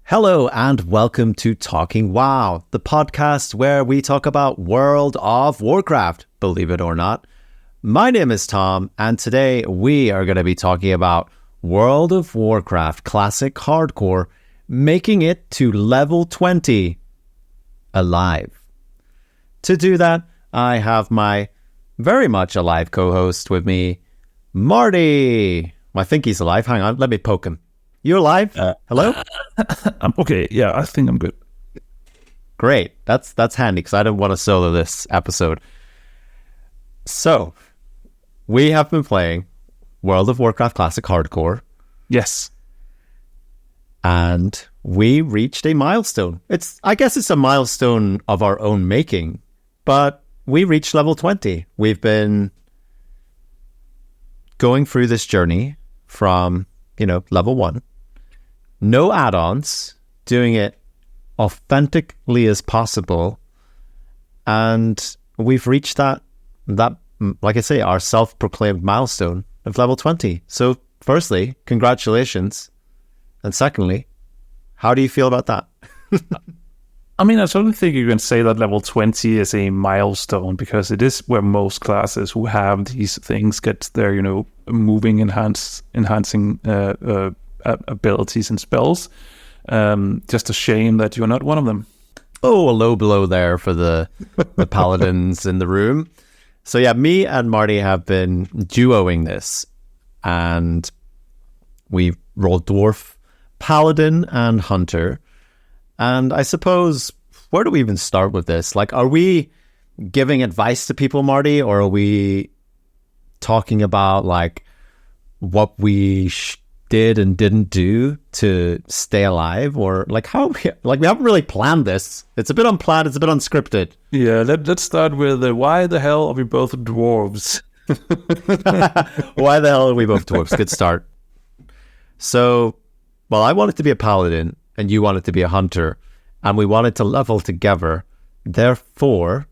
Hello and welcome to Talking WoW, the podcast where we talk about World of Warcraft, believe it or not. My name is Tom, and today we are going to be talking about World of Warcraft Classic Hardcore, making it to level 20 alive. To do that, I have my very much alive co-host with me, Marty. I think he's alive. Hang on, let me poke him. You alive? Hello? I'm okay. Yeah, I think I'm good. Great. That's handy because I don't want to solo this episode. So, we have been playing World of Warcraft Classic Hardcore. Yes. And we reached a milestone. I guess it's a milestone of our own making, but we reached level 20. We've been going through this journey from, level 1. No add-ons, doing it authentically as possible. And we've reached that, like I say, our self-proclaimed milestone of level 20. So firstly, congratulations. And secondly, how do you feel about that? I mean, I certainly think you can say that level 20 is a milestone because it is where most classes who have these things get their, moving, enhancing abilities and spells. Just a shame that you're not one of them. Oh, a low blow there for the paladins in the room. So yeah, me and Marty have been duoing this, and we've rolled dwarf, paladin, and hunter. And I suppose, where do we even start with this? Like, are we giving advice to people, Marty, or are we talking about like what we did and didn't do to stay alive, or like how we haven't really planned this. It's a bit unplanned, it's a bit unscripted. Yeah, let's start with why the hell are we both dwarves? Why the hell are we both dwarves? Good start. So, well, I wanted to be a paladin and you wanted to be a hunter, and we wanted to level together. Therefore,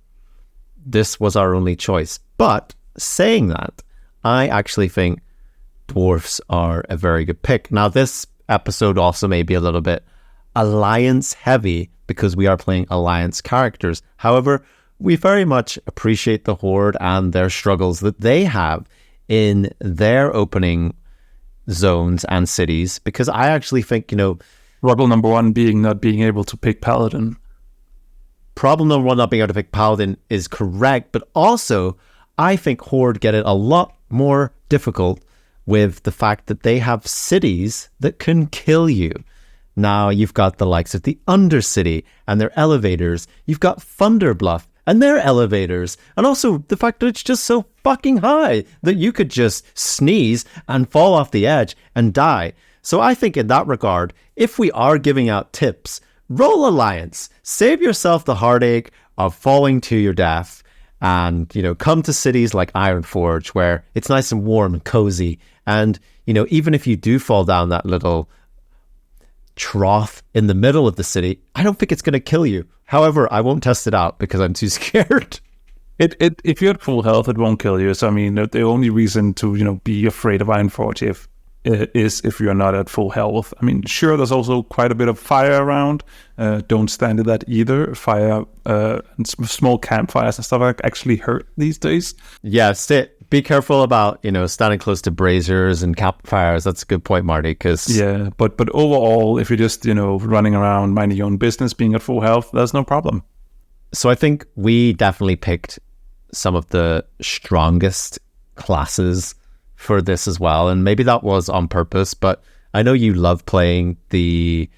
this was our only choice. But saying that, I actually think dwarfs are a very good pick. Now, this episode also may be a little bit alliance heavy because we are playing alliance characters. However, we very much appreciate the Horde and their struggles that they have in their opening zones and cities, because I actually think, Problem number one being not being able to pick paladin. Problem number one not being able to pick paladin is correct, but also I think Horde get it a lot more difficult with the fact that they have cities that can kill you. Now you've got the likes of the Undercity and their elevators. You've got Thunderbluff and their elevators. And also the fact that it's just so fucking high that you could just sneeze and fall off the edge and die. So I think in that regard, if we are giving out tips, roll alliance. Save yourself the heartache of falling to your death. And, come to cities like Ironforge where it's nice and warm and cozy. And, even if you do fall down that little trough in the middle of the city, I don't think it's going to kill you. However, I won't test it out because I'm too scared. If you're at full health, it won't kill you. So, I mean, the only reason to, be afraid of Ironforge is if you're not at full health. I mean, sure, there's also quite a bit of fire around. Don't stand in that either. Fire and small campfires and stuff actually hurt these days. Yeah, be careful about, standing close to braziers and campfires. That's a good point, Marty, because... Yeah, but overall, if you're just, running around, minding your own business, being at full health, there's no problem. So I think we definitely picked some of the strongest classes for this as well, and maybe that was on purpose, but I know you love playing the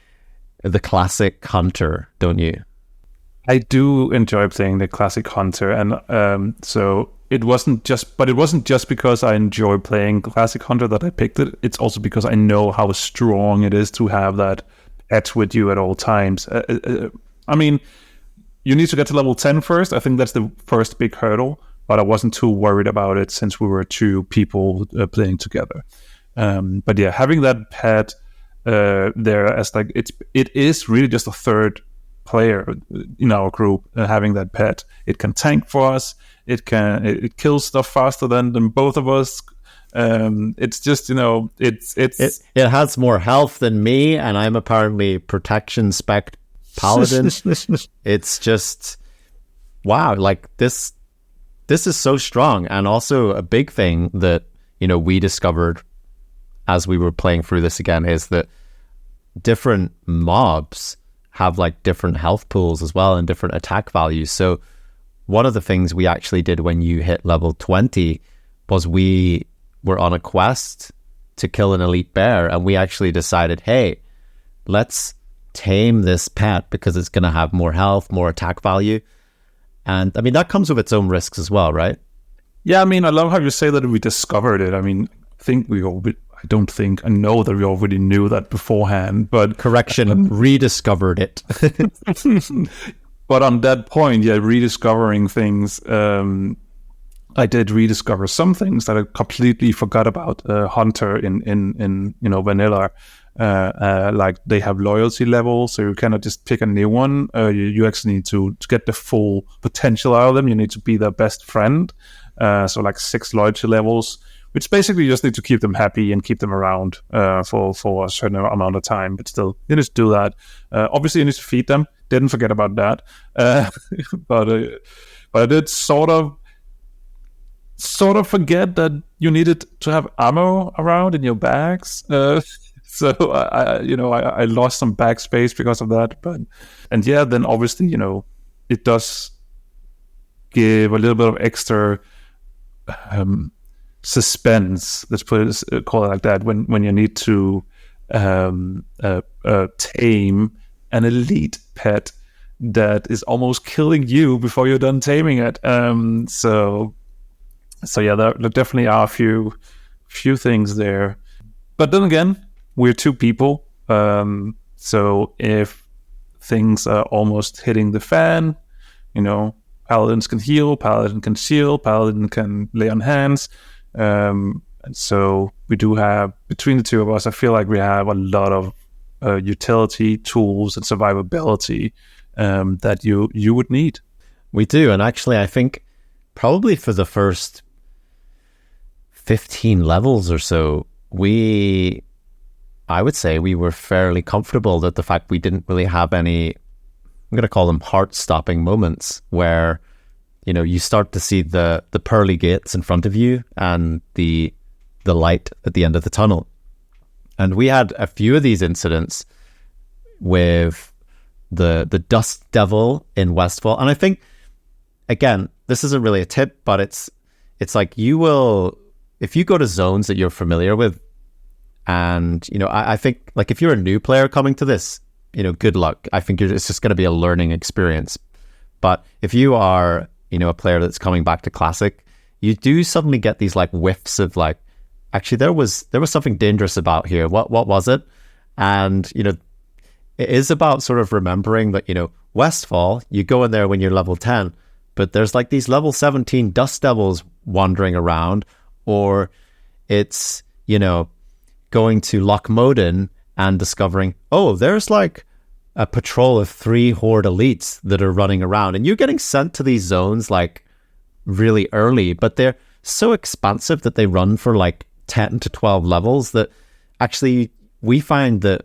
classic hunter, don't you? I do enjoy playing the classic hunter, and so it wasn't just because I enjoy playing classic hunter that I picked it. It's also because I know how strong it is to have that pet with you at all times. I mean, you need to get to level 10 first. I think that's the first big hurdle, but I wasn't too worried about it since we were two people playing together. But yeah, having that pet there as like it is really just a third player in our group. Having that pet, it can tank for us. It kills stuff faster than both of us. It's just, it's it has more health than me, and I'm apparently protection spec paladin. It's just wow, like this is so strong. And also a big thing that we discovered as we were playing through this again is that different mobs have like different health pools as well and different attack values. So one of the things we actually did when you hit level 20 was we were on a quest to kill an elite bear, and we actually decided, hey, let's tame this pet because it's going to have more health, more attack value. And I mean, that comes with its own risks as well, right? Yeah, I mean, I love how you say that we discovered it. I mean, I know that we already knew that beforehand, but... Correction, rediscovered it. But on that point, yeah, rediscovering things, I did rediscover some things that I completely forgot about. Hunter in vanilla, like they have loyalty levels, so you cannot just pick a new one. You actually need to get the full potential out of them. You need to be their best friend. So like 6 loyalty levels, which basically you just need to keep them happy and keep them around for a certain amount of time. But still, you need to do that. Obviously, you need to feed them. Didn't forget about that. But I did sort of forget that you needed to have ammo around in your bags. So I lost some bag space because of that. And then obviously, it does give a little bit of extra suspense. Let's call it like that. When you need to tame an elite pet that is almost killing you before you're done taming it. So yeah, there definitely are a few things there. But then again, we're 2 people. So if things are almost hitting the fan, paladins can heal, paladin can shield, paladin can lay on hands. And so we do have, between the 2 of us, I feel like we have a lot of utility, tools, and survivability that you would need. We do. And actually, I think probably for the first 15 levels or so, I would say we were fairly comfortable that the fact we didn't really have any, I'm going to call them heart-stopping moments where, you start to see the pearly gates in front of you and the light at the end of the tunnel. And we had a few of these incidents with the Dust Devil in Westfall. And I think, again, this isn't really a tip, but it's like you will, if you go to zones that you're familiar with, and, I think, like, if you're a new player coming to this, good luck. I think it's just going to be a learning experience. But if you are, a player that's coming back to Classic, you do suddenly get these, like, whiffs of, like, actually, there was something dangerous about here. What was it? And, it is about sort of remembering that, Westfall, you go in there when you're level 10, but there's, like, these level 17 Dust Devils wandering around, or it's, going to Loch Moden and discovering, oh, there's like a patrol of 3 horde elites that are running around, and you're getting sent to these zones like really early, but they're so expansive that they run for like 10 to 12 levels that actually we find that,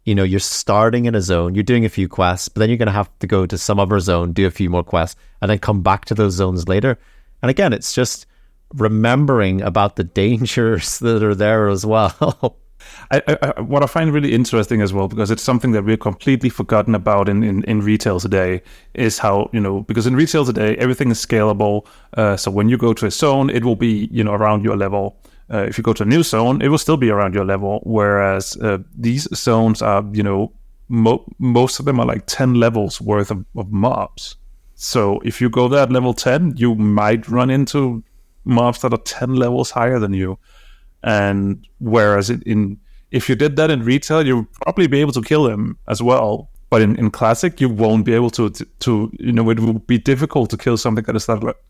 you're starting in a zone, you're doing a few quests, but then you're going to have to go to some other zone, do a few more quests, and then come back to those zones later. And again, it's just remembering about the dangers that are there as well. What I find really interesting as well, because it's something that we're completely forgotten about in retail today, is how, because in retail today, everything is scalable. So when you go to a zone, it will be, around your level. If you go to a new zone, it will still be around your level. Whereas these zones are, most of them are like 10 levels worth of mobs. So if you go there at level 10, you might run into mobs that are 10 levels higher than you. And whereas if you did that in retail, you would probably be able to kill them as well. But in Classic, you won't be able to it will be difficult to kill something that is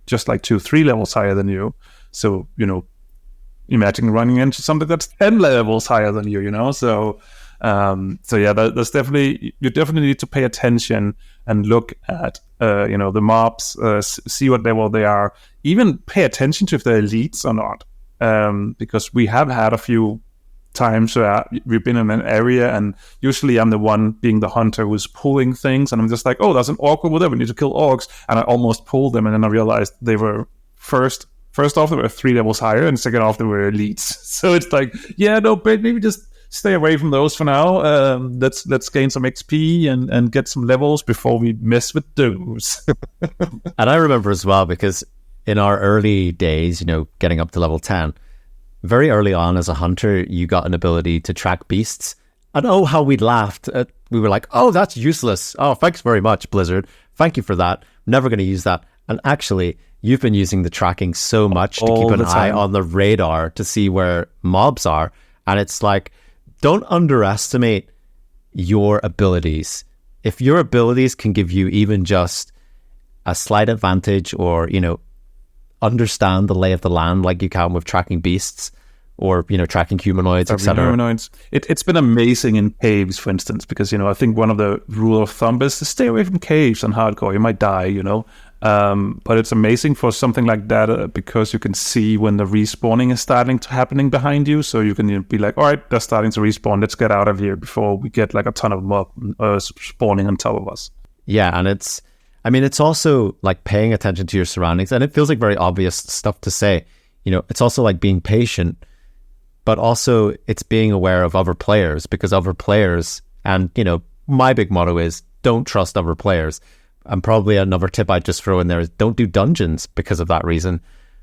just like 2-3 levels higher than you. So, imagine running into something that's 10 levels higher than you, So yeah, that's definitely, you definitely need to pay attention and look at, the mobs, see what level they are, even pay attention to if they're elites or not. because we have had a few times where we've been in an area, and usually I'm the one being the hunter who's pulling things, and I'm just like, oh, there's an orc over there, we need to kill orcs, and I almost pulled them, and then I realized they were first off they were 3 levels higher, and second off they were elites. So it's like, yeah, no, but maybe just stay away from those for now. Let's gain some XP and get some levels before we mess with those. And I remember as well, because in our early days, getting up to level 10, very early on as a hunter, you got an ability to track beasts. And oh, how we laughed. We were like, oh, that's useless. Oh, thanks very much, Blizzard. Thank you for that. Never going to use that. And actually, you've been using the tracking so much to keep an eye on the radar to see where mobs are. And it's like, don't underestimate your abilities. If your abilities can give you even just a slight advantage, or, understand the lay of the land like you can with tracking beasts, or, tracking humanoids, etc. It's been amazing in caves, for instance, because, I think one of the rule of thumb is to stay away from caves on hardcore. You might die, but it's amazing for something like that because you can see when the respawning is happening behind you, so you can be like, all right, they're starting to respawn, let's get out of here before we get like a ton of mob spawning on top of us. Yeah, and it's also like paying attention to your surroundings, and it feels like very obvious stuff to say. It's also like being patient, but also it's being aware of other players, because other players, and my big motto is don't trust other players. And probably another tip I'd just throw in there is don't do dungeons because of that reason,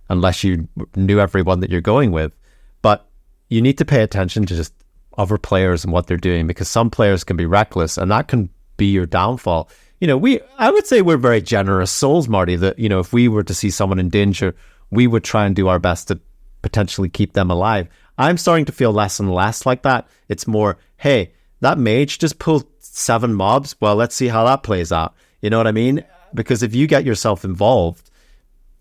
unless you knew everyone that you're going with. But you need to pay attention to just other players and what they're doing, because some players can be reckless, and that can be your downfall. I would say we're very generous souls, Marty, that, if we were to see someone in danger, we would try and do our best to potentially keep them alive. I'm starting to feel less and less like that. It's more, hey, that mage just pulled 7 mobs. Well, let's see how that plays out. You know what I mean? Because if you get yourself involved,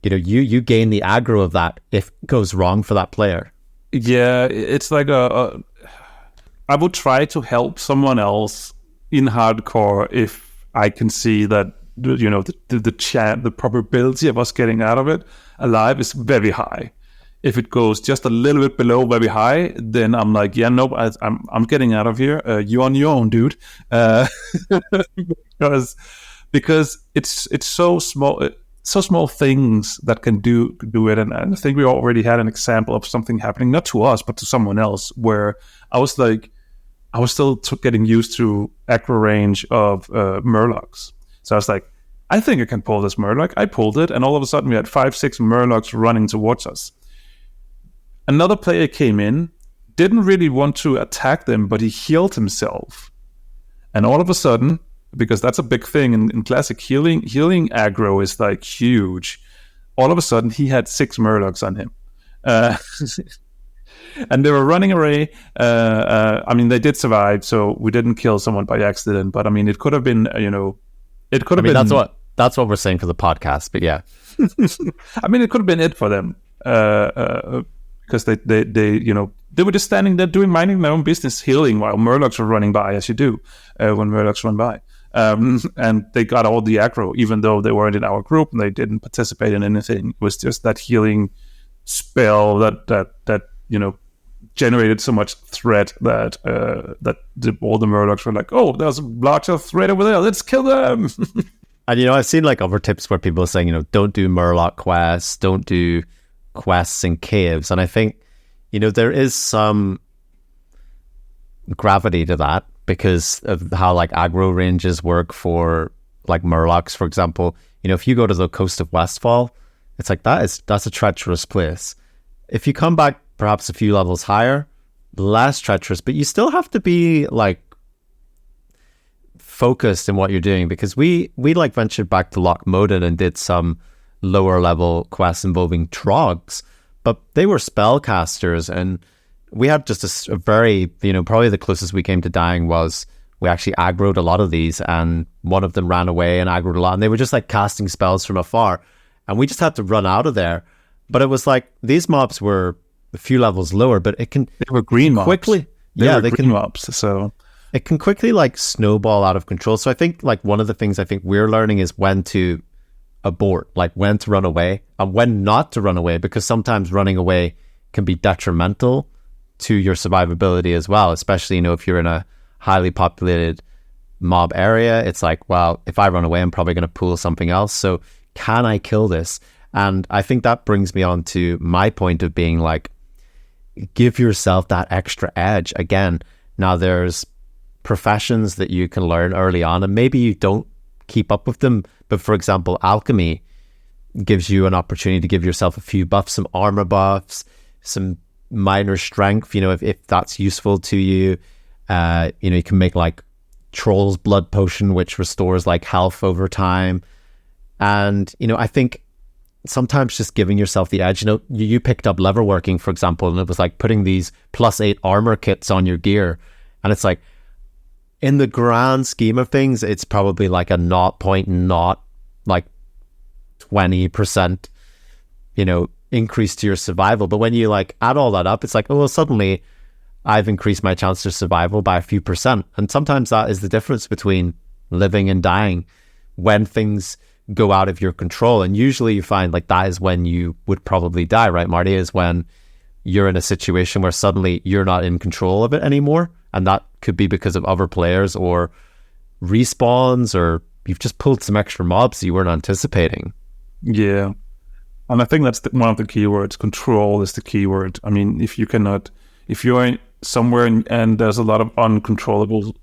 you gain the aggro of that if it goes wrong for that player. Yeah, it's like I would try to help someone else in hardcore if I can see that the probability of us getting out of it alive is very high. If it goes just a little bit below very high, then I'm like, yeah, no, I'm getting out of here. You're on your own, dude. Because it's so small things that can do it. And I think we already had an example of something happening, not to us, but to someone else, where I was still getting used to aggro range of Murlocs. So I was like, I think I can pull this Murloc. I pulled it, and all of a sudden we had 5-6 Murlocs running towards us. Another player came in, didn't really want to attack them, but he healed himself. And all of a sudden, because that's a big thing in classic healing aggro is like huge. All of a sudden, he had 6 Murlocs on him. And they were running away. They did survive, so we didn't kill someone by accident. But it could have been, it could have been. That's what we're saying for the podcast. But yeah, it could have been it for them, because they were just standing there minding their own business, healing while Murlocs were running by, as you do when Murlocs run by. And they got all the aggro, even though they weren't in our group and they didn't participate in anything. It was just that healing spell that generated so much threat that all the Murlocs were like, oh, there's a larger threat over there, let's kill them. And I've seen like other tips where people are saying, don't do Murloc quests, don't do quests in caves. And I think there is some gravity to that, because of how like aggro ranges work for like Murlocs, for example. If you go to the coast of Westfall, it's like that's a treacherous place. If you come back perhaps a few levels higher, less treacherous, but you still have to be like focused in what you're doing, because we like ventured back to Loch Moden and did some lower level quests involving trogs, but they were spellcasters, and we had just a very, probably the closest we came to dying was we actually aggroed a lot of these, and one of them ran away and aggroed a lot, and they were just like casting spells from afar, and we just had to run out of there. But it was like these mobs were a few levels lower, but they were green quickly mobs. They green mobs, so it can quickly like snowball out of control. So I think like one of the things I think we're learning is when to abort, like when to run away and when not to run away, because sometimes running away can be detrimental to your survivability as well, especially, if you're in a highly populated mob area. It's like, well, if I run away, I'm probably going to pull something else. So can I kill this? And I think that brings me on to my point of being like, give yourself that extra edge. Again, now there's professions that you can learn early on, and maybe you don't keep up with them. But for example, alchemy gives you an opportunity to give yourself a few buffs, some armor buffs, some minor strength, if that's useful to you. You can make like Troll's Blood Potion, which restores like health over time. And, I think sometimes just giving yourself the edge, you picked up leatherworking, for example, and it was like putting these +8 armor kits on your gear. And it's like, in the grand scheme of things, it's probably like a 20%, increase to your survival. But when you like add all that up, it's like, oh, well, suddenly I've increased my chance of survival by a few percent. And sometimes that is the difference between living and dying when things go out of your control. And usually you find like that is when you would probably die, right, Marty? Is when you're in a situation where suddenly you're not in control of it anymore. And that could be because of other players or respawns, or you've just pulled some extra mobs you weren't anticipating. Yeah. And I think that's one of the keywords. Control is the keyword. I mean, if you're somewhere and there's a lot of uncontrollable,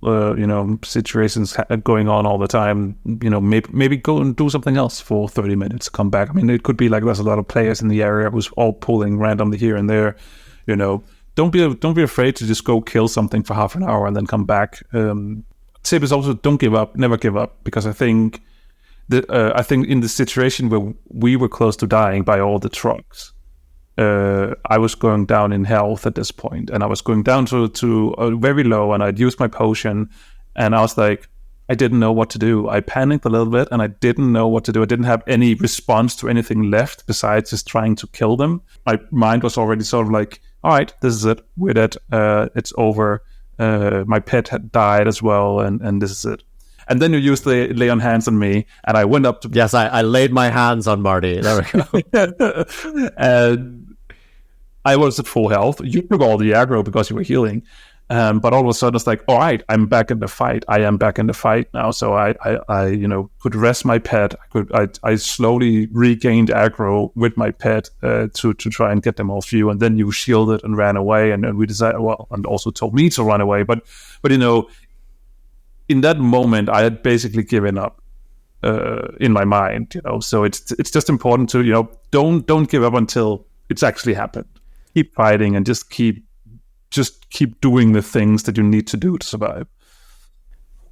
situations going on all the time, maybe go and do something else for 30 minutes, come back. I mean, it could be like there's a lot of players in the area who's all pulling randomly here and there, Don't be afraid to just go kill something for half an hour and then come back. Tip is also don't give up, never give up, because I think in the situation where we were close to dying by all the trucks, I was going down in health at this point, and I was going down to very low, and I'd used my potion, and I was like, I didn't know what to do. I panicked a little bit, and I didn't know what to do. I didn't have any response to anything left besides just trying to kill them. My mind was already sort of like, all right, this is it. We're dead. It's over. My pet had died as well, and this is it. And then you used the lay on hands on me, and I went up to... Yes, I laid my hands on Marty. There we go. And I was at full health. You took all the aggro because you were healing. But all of a sudden, it's like, all right, I'm back in the fight. I am back in the fight now. So I could rest my pet. I slowly regained aggro with my pet to try and get them off you. And then you shielded and ran away. And we decided, and also told me to run away. But in that moment, I had basically given up in my mind. So it's just important to don't give up until it's actually happened. Keep fighting and just keep doing the things that you need to do to survive.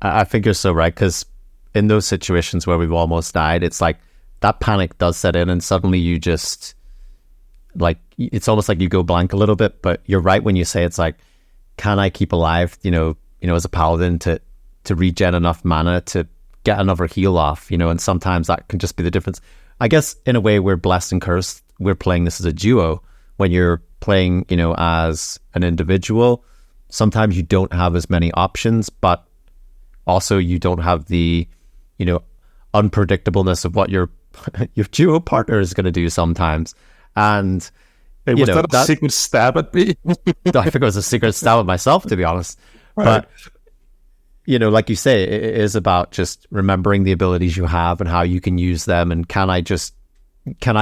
I think you're so right, because in those situations where we've almost died, it's like that panic does set in, and suddenly you just like, it's almost like you go blank a little bit. But you're right when you say it's like, can I keep alive, as a paladin to regen enough mana to get another heal off, and sometimes that can just be the difference. I guess in a way we're blessed and cursed. We're playing this as a duo. When you're playing, as an individual, sometimes you don't have as many options, but also you don't have the, unpredictableness of what your duo partner is going to do sometimes. And hey, was that a secret stab at me? I think it was a secret stab at myself, to be honest. Right. But like you say, it is about just remembering the abilities you have and how you can use them. And can I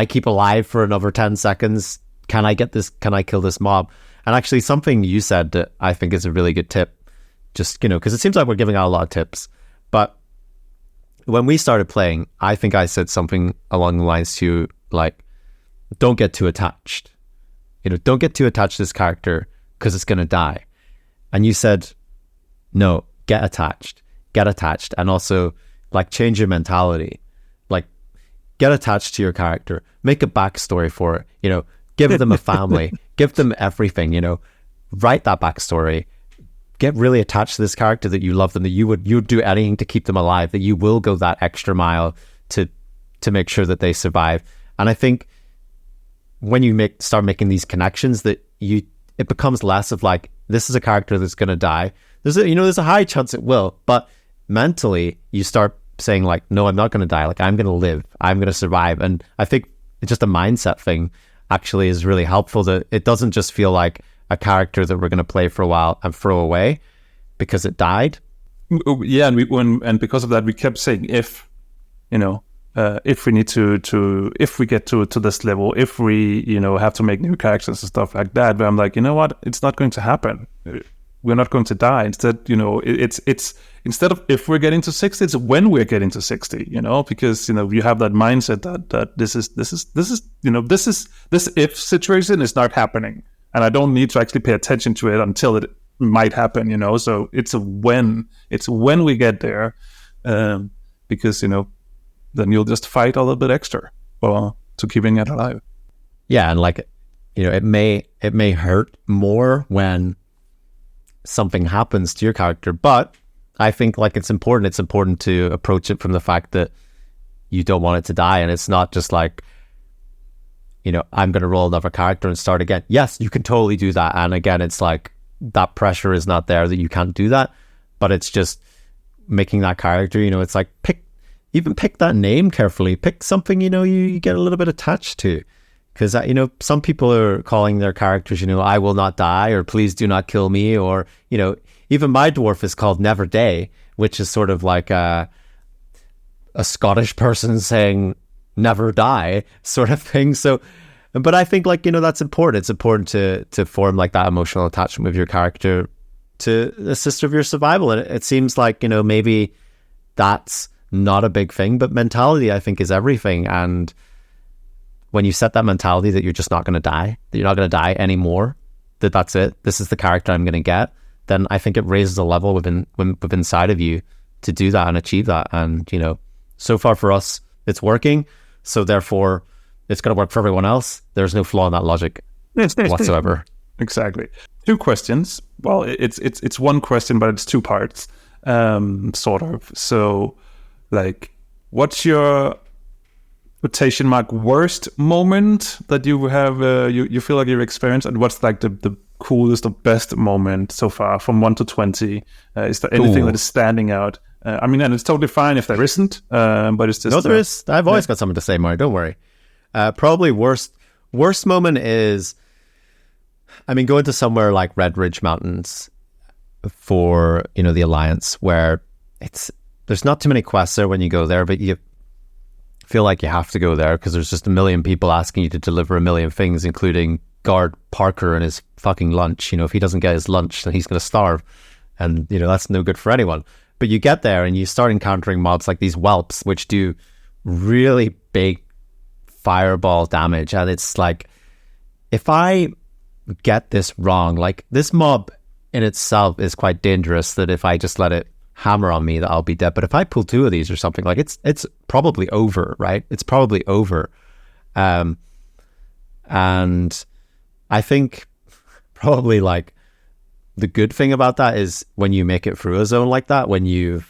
keep alive for another 10 seconds? Can I kill this mob? And actually something you said that I think is a really good tip, just, because it seems like we're giving out a lot of tips, but when we started playing, I think I said something along the lines to like, don't get too attached. Don't get too attached to this character because it's going to die. And you said, no, get attached. And also like change your mentality, like get attached to your character, make a backstory for it, give them a family, give them everything, write that backstory, get really attached to this character, that you love them, that you'd do anything to keep them alive, that you will go that extra mile to make sure that they survive. And I think when you start making these connections, that it becomes less of like, this is a character that's going to die. There's a high chance it will, but mentally you start saying like, no, I'm not going to die. Like, I'm going to live, I'm going to survive. And I think it's just a mindset thing. actually is really helpful. That it doesn't just feel like a character that we're going to play for a while and throw away because it died. Yeah, and because of that, we kept saying if we need to if we get to this level, if we have to make new characters and stuff like that. But I'm like, you know what? It's not going to happen. We're not going to die. Instead, it's instead of if we're getting to 60, it's when we're getting to 60. Because you have that mindset that this if situation is not happening, and I don't need to actually pay attention to it until it might happen. So it's when we get there, because then you'll just fight a little bit extra to keeping it alive. Yeah, and it may hurt more when something happens to your character, but I think it's important to approach it from the fact that you don't want it to die, and it's not just like, I'm going to roll another character and start again. Yes, you can totally do that, and again, it's like that pressure is not there that you can't do that, but it's just making that character, it's like pick that name carefully, pick something you get a little bit attached to. Because, some people are calling their characters, I will not die, or please do not kill me, or, even my dwarf is called Never Day, which is sort of like a Scottish person saying never die sort of thing. So, but I think that's important. It's important to form that emotional attachment with your character to assist with your survival. And it seems like, maybe that's not a big thing, but mentality, I think, is everything. And when you set that mentality that you're just not going to die, that you're not going to die anymore, that's it, this is the character I'm going to get, then I think it raises a level within inside of you to do that and achieve that. And, so far for us, it's working. So therefore, it's going to work for everyone else. There's no flaw in that logic whatsoever. Exactly. 2 questions. Well, it's one question, but it's 2 parts, sort of. So, what's your quotation mark worst moment that you have you feel like you've experienced, and what's the coolest or best moment so far from 1 to 20? Is there anything that is standing out? And it's totally fine if there isn't, but it's just no, there is. I've always got something to say, Mari, don't worry. Probably worst moment is, going to somewhere like Red Ridge Mountains for the Alliance, where there's not too many quests there when you go there, but you feel like you have to go there because there's just a million people asking you to deliver a million things, including guard Parker and his fucking lunch. If he doesn't get his lunch, then he's going to starve, and that's no good for anyone. But you get there and you start encountering mobs like these whelps, which do really big fireball damage, and it's like, if I get this wrong, this mob in itself is quite dangerous, that if I just let it hammer on me, that I'll be dead. But if I pull 2 of these or something, it's probably over, right? It's probably over. And I think probably the good thing about that is when you make it through a zone like that, when you've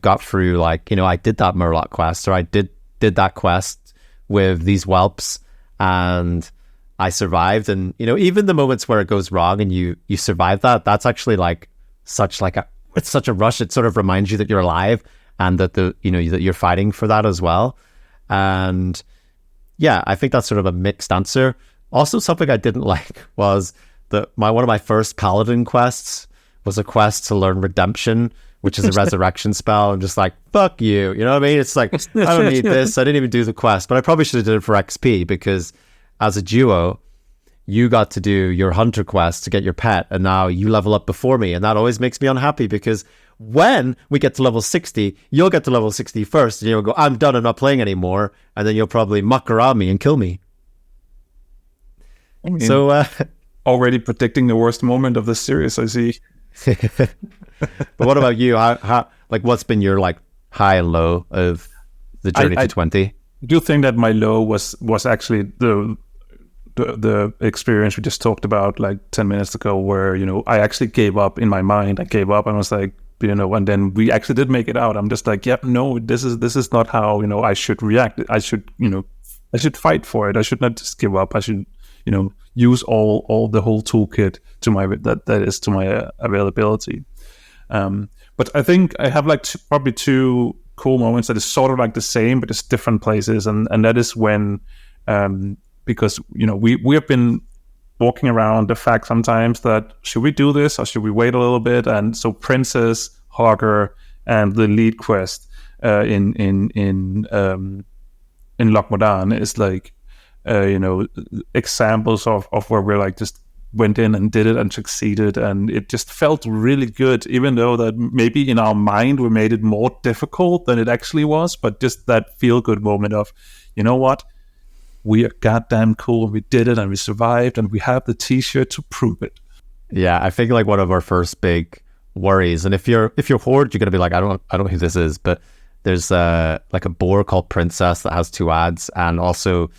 got through, I did that Murloc quest, or I did that quest with these whelps and I survived. And even the moments where it goes wrong and you survive that's actually it's such a rush. It sort of reminds you that you're alive and that that you're fighting for that as well. And yeah, I think that's sort of a mixed answer. Also, something I didn't like was one of my first paladin quests was a quest to learn redemption, which is a resurrection spell. I'm just like, fuck you. You know what I mean? It's like, I don't need this. I didn't even do the quest, but I probably should have did it for XP, because as a duo, you got to do your hunter quest to get your pet, and now you level up before me. And that always makes me unhappy, because when we get to level 60, you'll get to level 60 first, and you'll go, I'm done, I'm not playing anymore. And then you'll probably muck around me and kill me. So, already predicting the worst moment of the series, I see. But what about you? How what's been your high and low of the journey to 20? I do think that my low was actually the experience we just talked about 10 minutes ago, where I actually gave up in my mind. I gave up and was like, and then we actually did make it out. I'm just like, yep, no, this is not how I should react. I should fight for it. I should not just give up. I should use all the whole toolkit to my that is to my availability. But I think I have probably 2 cool moments that is sort of the same, but it's different places, and that is when because we have been walking around the fact sometimes that should we do this or should we wait a little bit? And so Princess, Hogger, and the lead quest in Loch Modan is like examples of where we're like just went in and did it and succeeded, and it just felt really good, even though that maybe in our mind we made it more difficult than it actually was. But just that feel good moment of, you know what, we are goddamn cool, we did it and we survived and we have the t-shirt to prove it. Yeah, I think like one of our first big worries, and if you're Horde, you're gonna be like, I don't know who this is, but there's like a boar called Princess that has 2 ads, and also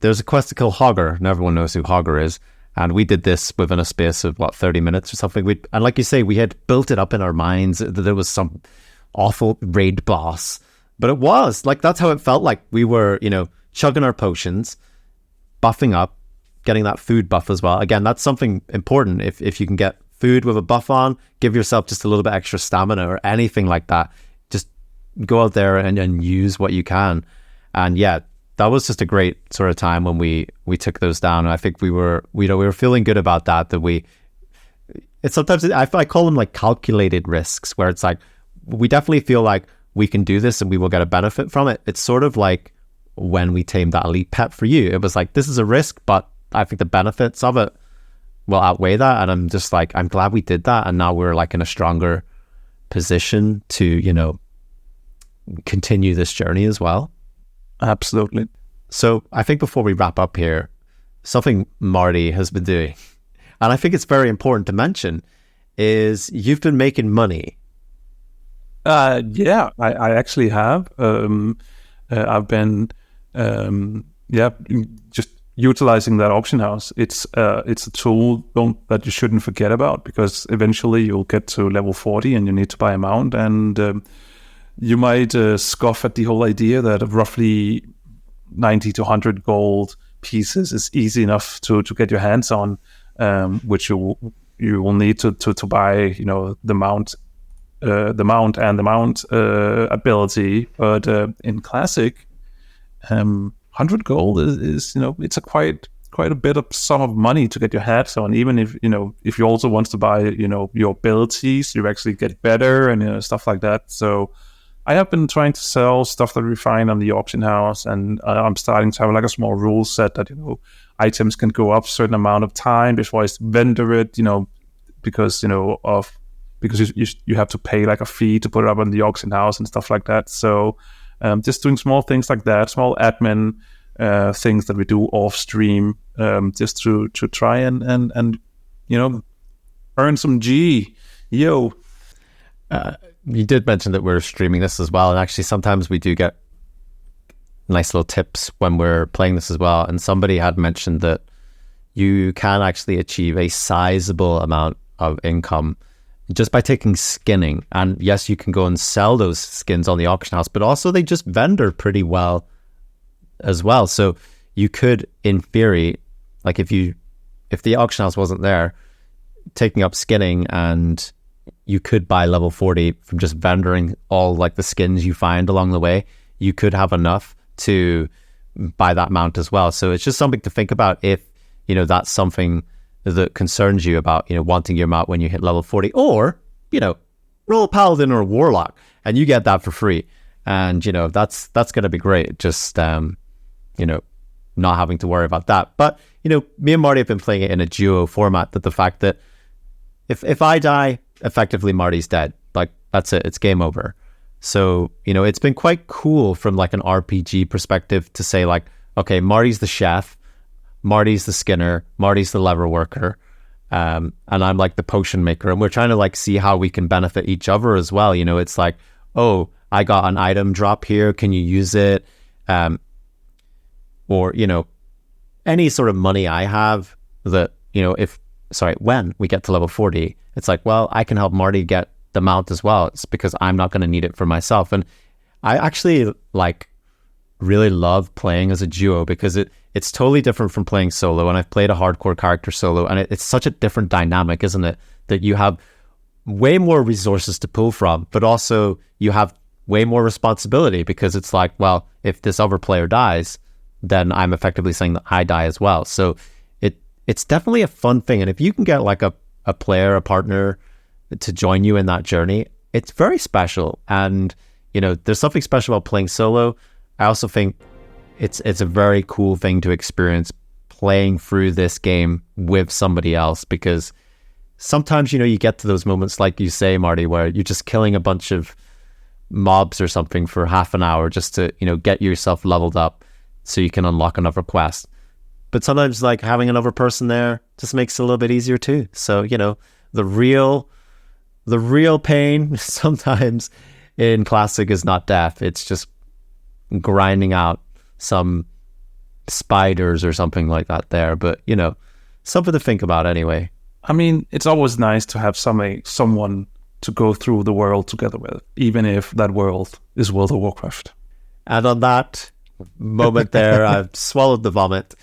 there's a quest to kill Hogger, and everyone knows who Hogger is. And we did this within a space of 30 minutes or something. And like you say, we had built it up in our minds that there was some awful raid boss, but it was like, that's how it felt like. We were, chugging our potions, buffing up, getting that food buff as well. Again, that's something important. If you can get food with a buff on, give yourself just a little bit extra stamina or anything like that. Just go out there and use what you can. And yeah, that was just a great sort of time when we took those down. And I think we were feeling good about that it's sometimes, I call them like calculated risks, where it's like, we definitely feel like we can do this and we will get a benefit from it. It's sort of like when we tamed that elite pet for you. It was like, this is a risk, but I think the benefits of it will outweigh that. And I'm just like, I'm glad we did that. And now we're like in a stronger position to, continue this journey as well. Absolutely. So I think before we wrap up here, something Marty has been doing, and I think it's very important to mention, is you've been making money. Yeah, I actually have. I've been, just utilizing that auction house. It's a tool that you shouldn't forget about, because eventually you'll get to level 40 and you need to buy a mount, and you might scoff at the whole idea that roughly 90 to 100 gold pieces is easy enough to get your hands on, which you will need to buy, the mount and the mount ability. But in Classic, 100 gold is it's a quite a bit of sum of money to get your hands on. Even if you also want to buy your abilities, you actually get better and stuff like that. So I have been trying to sell stuff that we find on the auction house, and I'm starting to have like a small rule set that items can go up a certain amount of time before I vendor it, because you have to pay like a fee to put it up on the auction house and stuff like that. So just doing small things like that, small admin things that we do off stream, just to try and earn some G. You did mention that we're streaming this as well, and actually sometimes we do get nice little tips when we're playing this as well. And somebody had mentioned that you can actually achieve a sizable amount of income just by taking skinning. And yes, you can go and sell those skins on the auction house, but also they just vendor pretty well as well. So you could, in theory, like if the auction house wasn't there, taking up skinning, and you could buy level 40 from just vendoring all like the skins you find along the way. You could have enough to buy that mount as well. So it's just something to think about if, that's something that concerns you about, wanting your mount when you hit level 40, or, roll a paladin or a warlock and you get that for free. And, that's going to be great. Just, not having to worry about that. But, me and Marty have been playing it in a duo format, that the fact that if I die, effectively Marty's dead. Like, that's it. It's game over. So, it's been quite cool from like an RPG perspective to say like, okay, Marty's the chef, Marty's the skinner, Marty's the lever worker, and I'm like the potion maker. And we're trying to like see how we can benefit each other as well. It's like, oh, I got an item drop here. Can you use it? Or, any sort of money I have that, when we get to level 40, it's like, well, I can help Marty get the mount as well. It's because I'm not going to need it for myself. And I actually like really love playing as a duo, because it's totally different from playing solo. And I've played a hardcore character solo, and it's such a different dynamic, isn't it? That you have way more resources to pull from, but also you have way more responsibility, because it's like, well, if this other player dies, then I'm effectively saying that I die as well. So it's definitely a fun thing. And if you can get like a player, a partner to join you in that journey, it's very special. And, you know, there's something special about playing solo. I also think it's a very cool thing to experience playing through this game with somebody else, because sometimes, you know, you get to those moments, like you say, Marty, where you're just killing a bunch of mobs or something for half an hour just to, you know, get yourself leveled up so you can unlock another quest. But sometimes, like, having another person there just makes it a little bit easier too. So, you know, the real pain sometimes in Classic is not death. It's just grinding out some spiders or something like that there. But, you know, something to think about anyway. I mean, it's always nice to have someone to go through the world together with, even if that world is World of Warcraft. And on that moment there, I've swallowed the vomit.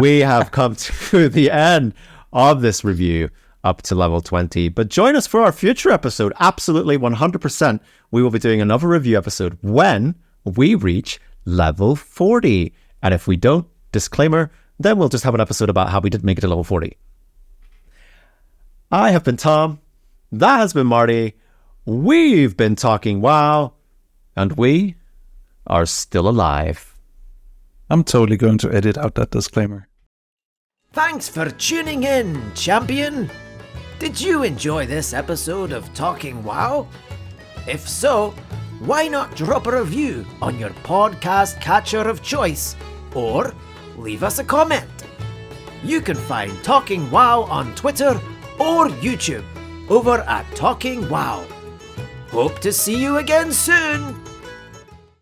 We have come to the end of this review up to level 20. But join us for our future episode. Absolutely 100%. We will be doing another review episode when we reach level 40. And if we don't, disclaimer, then we'll just have an episode about how we didn't make it to level 40. I have been Tom. That has been Marty. We've been talking WoW. And we are still alive. I'm totally going to edit out that disclaimer. Thanks for tuning in, champion. Did you enjoy this episode of Talking WoW? If so, why not drop a review on your podcast catcher of choice, or leave us a comment. You can find Talking WoW on Twitter or YouTube over at Talking WoW. Hope to see you again soon.